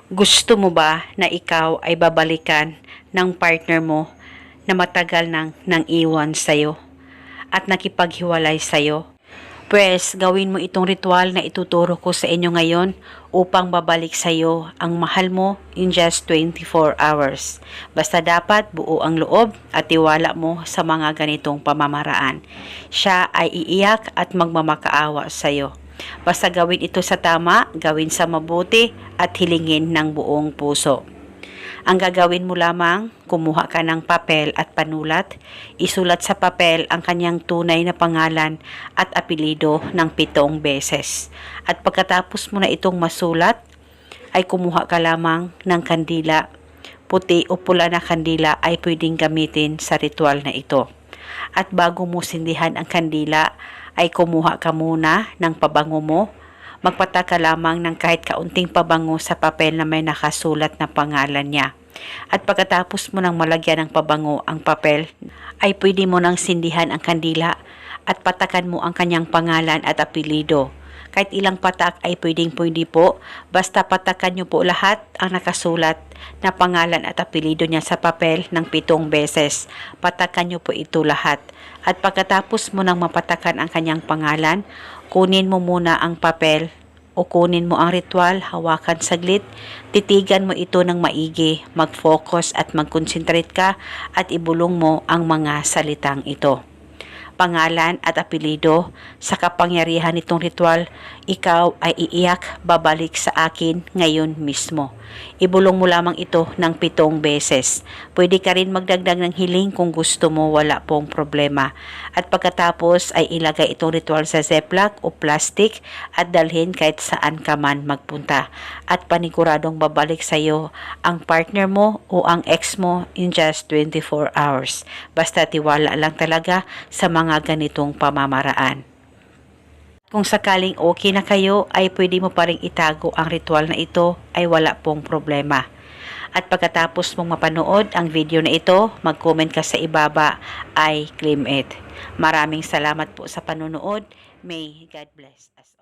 Gusto mo ba na ikaw ay babalikan ng partner mo na matagal nang iwan sa'yo at nakipaghiwalay sa'yo? Pwes, gawin mo itong ritual na ituturo ko sa inyo ngayon upang babalik sa'yo ang mahal mo in just 24 hours. Basta dapat buo ang loob at tiwala mo sa mga ganitong pamamaraan. Siya ay iiyak at magmamakaawa sa'yo. Basta gawin ito sa tama, gawin sa mabuti at hilingin ng buong puso. Ang gagawin mo lamang, kumuha ka ng papel at panulat, isulat sa papel ang kanyang tunay na pangalan at apelido ng 7 beses. At pagkatapos mo na itong masulat, ay kumuha ka lamang ng kandila. Puti o pula na kandila ay pwedeng gamitin sa ritual na ito. At bago mo sindihan ang kandila, ay kumuha ka muna ng pabango mo. Magpataka lamang ng kahit kaunting pabango sa papel na may nakasulat na pangalan niya. At pagkatapos mo nang malagyan ng pabango ang papel, ay pwede mo nang sindihan ang kandila at patakan mo ang kanyang pangalan at apelido. Kahit ilang patak ay pwede po, basta patakan nyo po lahat ang nakasulat na pangalan at apelido niya sa papel ng 7 beses. Patakan nyo po ito lahat. At pagkatapos mo nang mapatakan ang kanyang pangalan, kunin mo muna ang papel o kunin mo ang ritual, hawakan saglit, titigan mo ito ng maigi, mag-focus at mag-concentrate ka at ibulong mo ang mga salitang ito. Pangalan at apelido, sa kapangyarihan nitong ritual, ikaw ay iiyak, babalik sa akin ngayon mismo. Ibulong mo lamang ito ng 7 beses. Pwede ka rin magdagdag ng hiling kung gusto mo, wala pong problema. At pagkatapos ay ilagay itong ritual sa ziplock o plastic at dalhin kahit saan ka man magpunta. At paniguradong babalik sa iyo ang partner mo o ang ex mo in just 24 hours. Basta tiwala lang talaga sa mga ganitong pamamaraan. Kung sakaling okay na kayo, ay pwede mo pa rin itago ang ritual na ito, ay wala pong problema. At pagkatapos mong mapanood ang video na ito, mag-comment ka sa ibaba, I claim it. Maraming salamat po sa panonood. May God bless us.